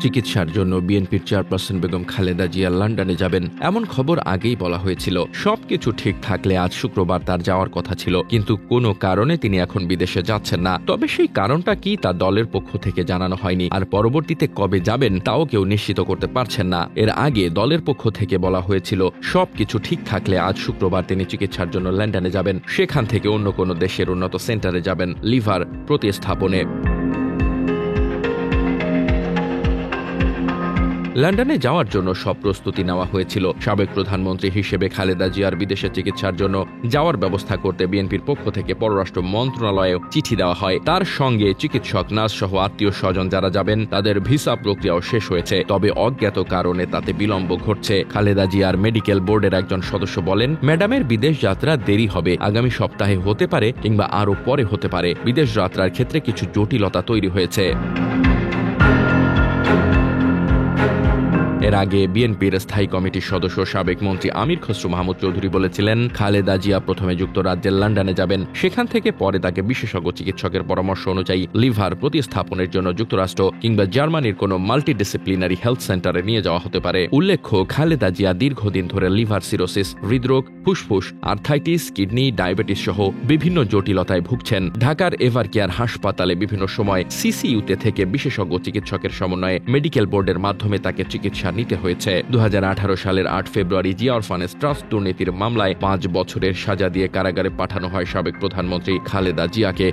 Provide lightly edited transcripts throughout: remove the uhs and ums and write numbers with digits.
চিকিৎসার জন্য বিএনপির চেয়ারপারসন বেগম খালেদা জিয়া লন্ডনে যাবেন এমন খবর আগেই বলা হয়েছিল। সবকিছু ঠিক থাকলে আজ শুক্রবার তার যাওয়ার কথা ছিল, কিন্তু কোনো কারণে তিনি এখন বিদেশে যাচ্ছেন না। তবে সেই কারণটা কি তা দলের পক্ষ থেকে জানানো হয়নি, আর পরবর্তীতে কবে যাবেন তাও কেউ নিশ্চিত করতে পারছেন না। এর আগে দলের পক্ষ থেকে বলা হয়েছিল সবকিছু ঠিক থাকলে আজ শুক্রবার তিনি চিকিৎসার জন্য লন্ডনে যাবেন, সেখান থেকে অন্য কোনো দেশের উন্নত সেন্টারে যাবেন লিভার প্রতিস্থাপনে। লন্ডনে যাওয়ার জন্য সব প্রস্তুতি নেওয়া হয়েছিল। সাবেক প্রধানমন্ত্রী হিসেবে খালেদা জিয়ার বিদেশে চিকিৎসার জন্য যাওয়ার ব্যবস্থা করতে বিএনপির পক্ষ থেকে পররাষ্ট্র মন্ত্রণালয়ে চিঠি দেওয়া হয়। তার সঙ্গে চিকিৎসক, নার্স সহ আত্মীয় স্বজন যারা যাবেন তাদের ভিসা প্রক্রিয়াও শেষ হয়েছে। তবে অজ্ঞাত কারণে তাতে বিলম্ব ঘটছে। খালেদা জিয়ার মেডিকেল বোর্ডের একজন সদস্য বলেন, ম্যাডামের বিদেশ যাত্রা দেরি হবে, আগামী সপ্তাহে হতে পারে কিংবা আরও পরে হতে পারে। বিদেশ যাত্রার ক্ষেত্রে কিছু জটিলতা তৈরি হয়েছে। এর আগে বিএনপির স্থায়ী কমিটির সদস্য সাবেক মন্ত্রী আমির খসরু মাহমুদ চৌধুরী বলেছিলেন, খালেদা জিয়া প্রথমে যুক্তরাজ্যের লন্ডনে যাবেন, সেখান থেকে পরে তাকে বিশেষজ্ঞ চিকিৎসকের পরামর্শ অনুযায়ী লিভার প্রতিস্থাপনের জন্য যুক্তরাষ্ট্র কিংবা জার্মানির কোনো মাল্টিডিসিপ্লিনারি হেলথ সেন্টারে নিয়ে যাওয়া হতে পারে। উল্লেখ্য, খালেদা জিয়া দীর্ঘদিন ধরে লিভার সিরোসিস, হৃদরোগ, ফুসফুস, আর্থাইটিস, কিডনি, ডায়াবেটিস সহ বিভিন্ন জটিলতায় ভুগছেন। ঢাকার এভারকেয়ার হাসপাতালে বিভিন্ন সময় সিসিইউতে থেকে বিশেষজ্ঞ চিকিৎসকের সমন্বয়ে মেডিকেল বোর্ডের মাধ্যমে তাকে চিকিৎসা নিতে হয়েছে। 2018 সালের 8 ফেব্রুয়ারি জিয়া অরফানেজ ট্রাস্ট দুর্নীতির মামলায় 5 বছরের সাজা দিয়ে কারাগারে পাঠানো হয় সাবেক প্রধানমন্ত্রী খালেদা জিয়াকে।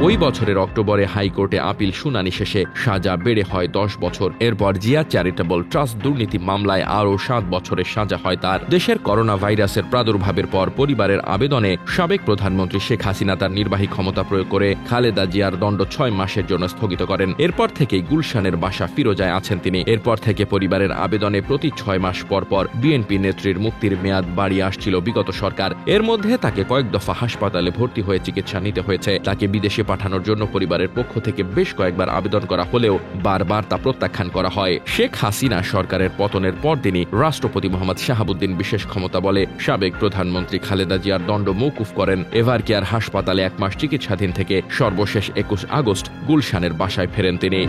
ওই বছরের অক্টোবরে হাইকোর্টে আপিল শুনানি শেষে সাজা বেড়ে হয় 10 বছর। এরপর জিয়া চ্যারিটেবল ট্রাস্ট দুর্নীতি মামলায় আরও 7 বছরের সাজা হয় তার। দেশের করোনা ভাইরাসের প্রাদুর্ভাবের পর পরিবারের আবেদনে সাবেক প্রধানমন্ত্রী শেখ হাসিনা তার নির্বাহী ক্ষমতা প্রয়োগ করে খালেদা জিয়ার দণ্ড 6 মাসের জন্য স্থগিত করেন। এরপর থেকেই গুলশানের বাসা ফিরোজায় আছেন তিনি। এরপর থেকে পরিবারের আবেদনে প্রতি 6 মাস পর পর বিএনপি নেত্রীর মুক্তির মেয়াদ বাড়িয়ে আসছিল বিগত সরকার। এর মধ্যে তাকে কয়েক দফা হাসপাতালে ভর্তি হয়ে চিকিৎসা নিতে হয়েছে। তাকে বিদেশে পাঠানোর জন্য পরিবারের পক্ষ থেকে বেশ কয়েকবার আবেদন করা হলেও বারবার তা প্রত্যাখ্যান করা হয়। শেখ হাসিনা সরকারের পতনের পরদিনই রাষ্ট্রপতি মোহাম্মদ শাহাবুদ্দিন বিশেষ ক্ষমতা বলে সাবেক প্রধানমন্ত্রী খালেদা জিয়ার দণ্ড মওকুফ করেন। এভারকেয়ার হাসপাতালে 1 মাস চিকিৎসাধীন থেকে সর্বশেষ 21 আগস্ট গুলশানের বাসায় ফেরেন তিনি।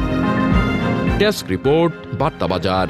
ডেস্ক রিপোর্ট, বার্তা বাজার।